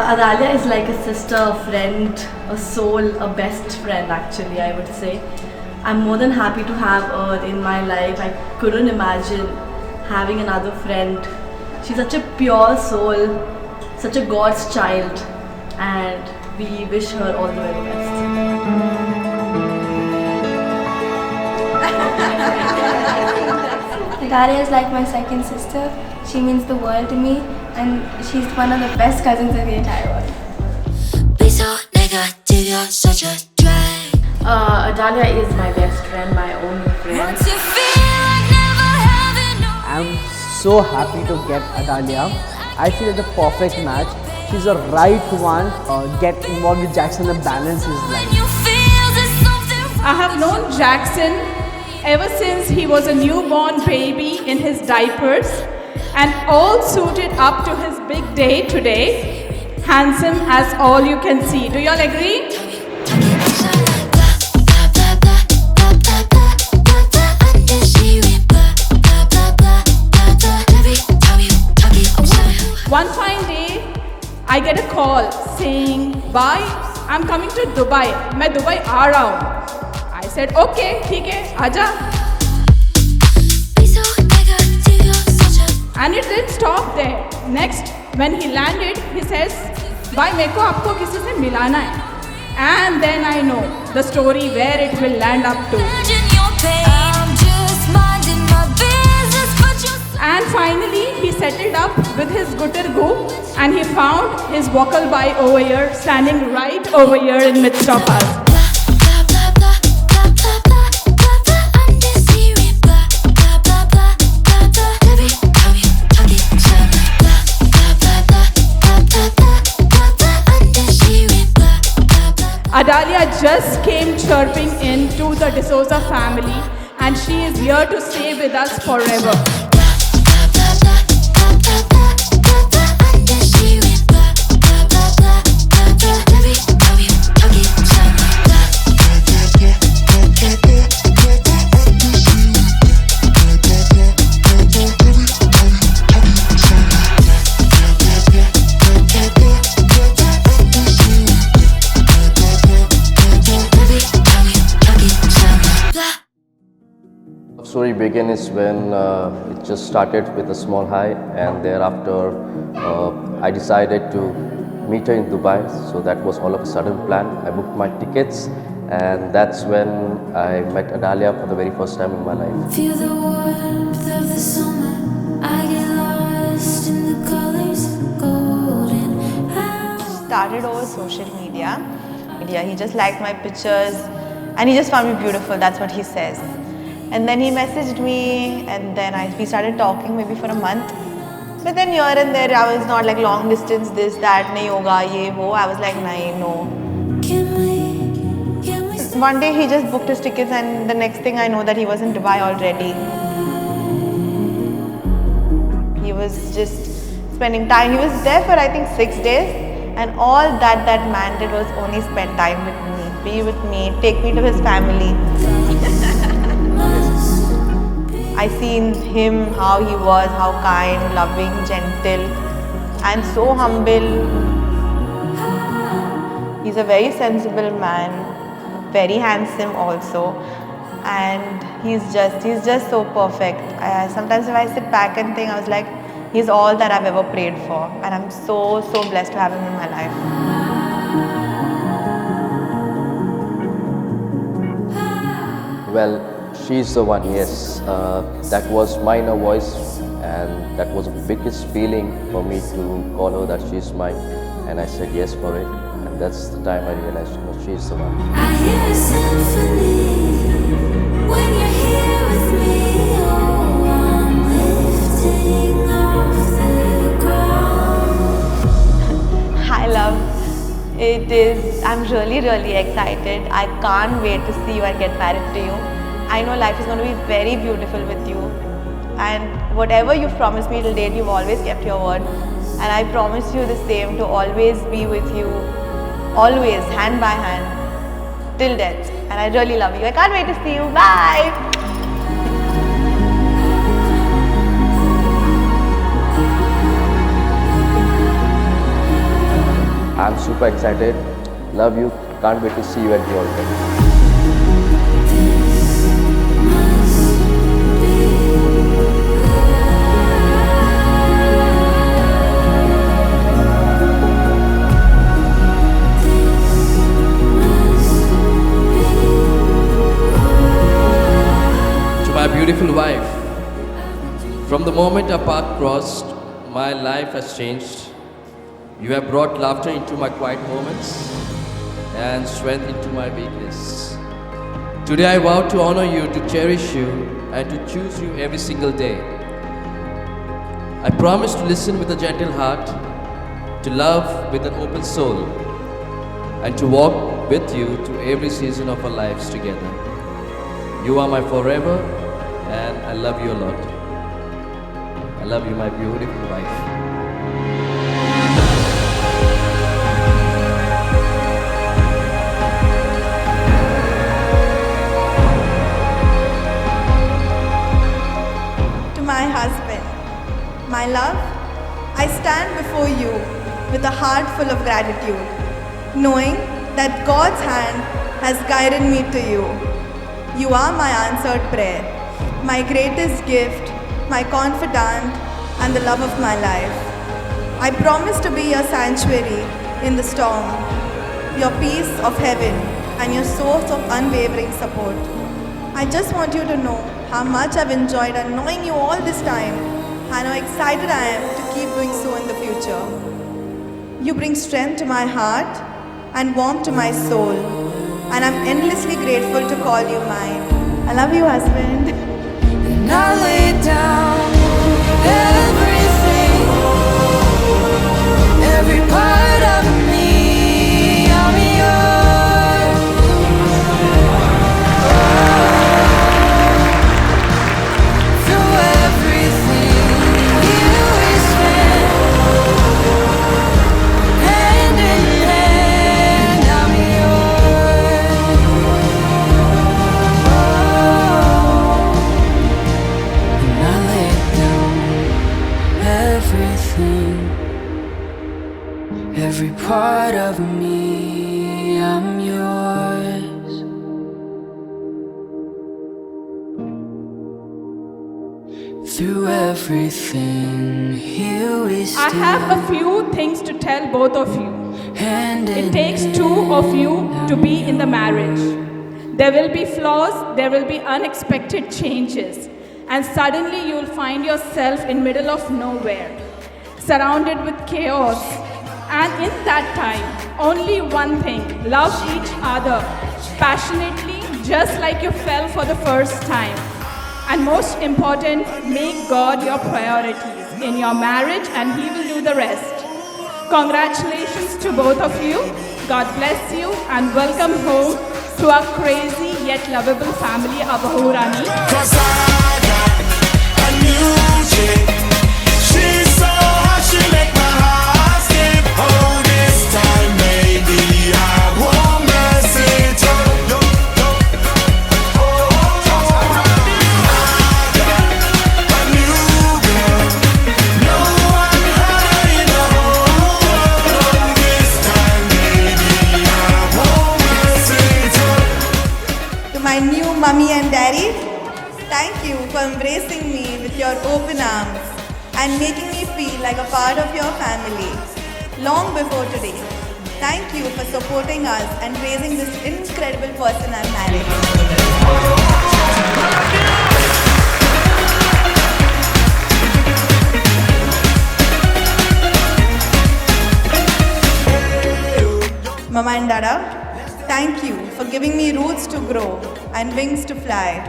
Adalia is like a sister, a friend, a soul, a best friend actually, I would say. I'm more than happy to have her in my life. I couldn't imagine having another friend. She's such a pure soul, such a God's child, and we wish her all the very best. Adalia is like my second sister. She means the world to me, and she's one of the best cousins in the entire world. Adalia is my best friend, my only friend. I'm so happy to get Adalia. I feel it's the perfect match. She's the right one. Get involved with Jackson and balance his life. I have known Jackson ever since he was a newborn baby in his diapers, and all suited up to his big day today. Handsome as all you can see. Do you all agree? One fine day, I get a call saying, "Bye, I'm coming to Dubai. मैं Dubai आ रहा हूँ." I said, "Okay, ठीक है, आजा." And it didn't stop there. Next, when he landed, he says, "Bye, मेरे को आपको किसी से मिलाना है." And then I know the story where it will land up to. And finally, he settled up with his Guttergu, and he found his Wackelbai over here, standing right over here in midst of us. Adalia just came chirping into the D'Souza family, and she is here to stay with us forever. Story began is when it just started with a small hi, and thereafter I decided to meet her in Dubai. So that was all of a sudden plan. I booked my tickets, and that's when I met Adalia for the very first time in my life. Feel the warmth of the summer. I get lost in the colors, golden. Started over social media. He just liked my pictures, and he just found me beautiful. That's what he says. And then he messaged me, and then we started talking maybe for a month. But then here and there, I was not like long distance, this, that, nahi hoga, ye, wo. I was like, nahi, no. One day he just booked his tickets, and the next thing I know that he was in Dubai already. He was just spending time. He was there for I think 6 days, and all that man did was only spend time with me, be with me, take me to his family. I seen him, how he was, how kind, loving, gentle, and so humble. He's a very sensible man, very handsome also, and he's just so perfect. Sometimes if I sit back and think, I was like, he's all that I've ever prayed for, and I'm so blessed to have him in my life. Well, she's the one, yes. That was my inner voice, and that was the biggest feeling for me to call her that she's mine, and I said yes for it, and that's the time I realized, she's the one. I hear a symphony when you're here with me. Oh, I'm lifting off the ground. Hi love, I'm really excited. I can't wait to see you and get married to you. I know life is going to be very beautiful with you, and whatever you've promised me till date, you've always kept your word, and I promise you the same, to always be with you, always, hand by hand, till death. And I really love you. I can't wait to see you. Bye! I'm super excited. Love you. Can't wait to see you at the altar. To my beautiful wife, from the moment our path crossed, my life has changed. You have brought laughter into my quiet moments and strength into my weakness. Today I vow to honor you, to cherish you, and to choose you every single day. I promise to listen with a gentle heart, to love with an open soul, and to walk with you through every season of our lives together. You are my forever, and I love you a lot. I love you, my beautiful wife. To my husband, my love, I stand before you with a heart full of gratitude, knowing that God's hand has guided me to you. You are my answered prayer, my greatest gift, my confidant, and the love of my life. I promise to be your sanctuary in the storm, your peace of heaven, and your source of unwavering support. I just want you to know how much I've enjoyed knowing you all this time and how excited I am to keep doing so in the future. You bring strength to my heart and warmth to my soul, and I'm endlessly grateful to call you mine. I love you, husband. And I lay down everything, every part of me, I'm yours. Through everything, you we spend, hand in hand, I'm yours. And I lay down everything, every part of me, I'm yours. Through everything, here we I stand. have a few things to tell both of you. Hand in It takes two of you to be in the marriage. There will be flaws, there will be unexpected changes, and suddenly you'll find yourself in middle of nowhere, surrounded with chaos. And in that time, only one thing, love each other passionately, just like you fell for the first time. And most important, make God your priorities in your marriage, and He will do the rest. Congratulations to both of you. God bless you and welcome home to our crazy yet lovable family of Bahurani. Cause I got a new chick. She's so hot, she make my heart skip. Oh, this time, maybe I won't mess it up. I got a new girl. No one high in the whole world. This time, maybe I won't mess it up. To my new mummy and daddy, thank you for embracing me with your open arms and making me feel like a part of your family long before today. Thank you for supporting us and raising this incredible person I'm married. Mama and Dada, thank you for giving me roots to grow and wings to fly.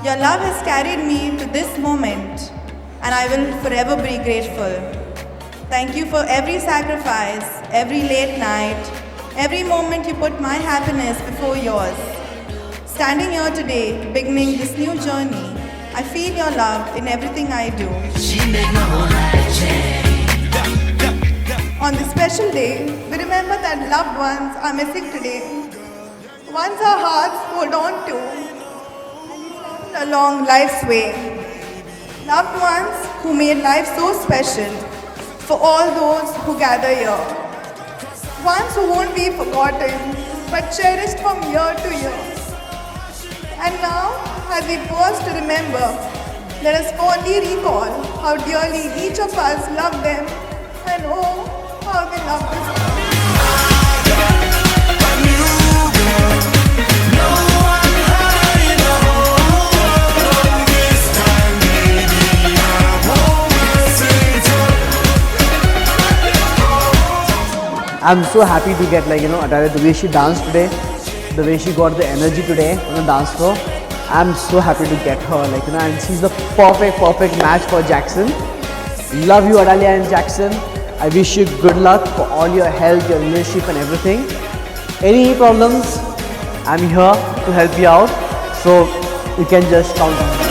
Your love has carried me to this moment, and I will forever be grateful. Thank you for every sacrifice, every late night, every moment you put my happiness before yours. Standing here today, beginning this new journey, I feel your love in everything I do. On this special day, we remember that loved ones are missing today. Ones our hearts hold on to along life's way. Loved ones who made life so special for all those who gather here. ones who won't be forgotten, but cherished from year to year. And now, as we pause to remember, let us fondly recall how dearly each of us loved them, and oh, how they loved us. A new girl. No one high in the whole world. This time, baby, I won't mess it up. I'm so happy to get Atalia, the way she danced today, the way she got the energy today on the dance floor. I'm so happy to get her, and she's the perfect match for Jackson. Love you, Atalia and Jackson. I wish you good luck for all your health, your relationship and everything. Any problems, I'm here to help you out. So you can just count on me.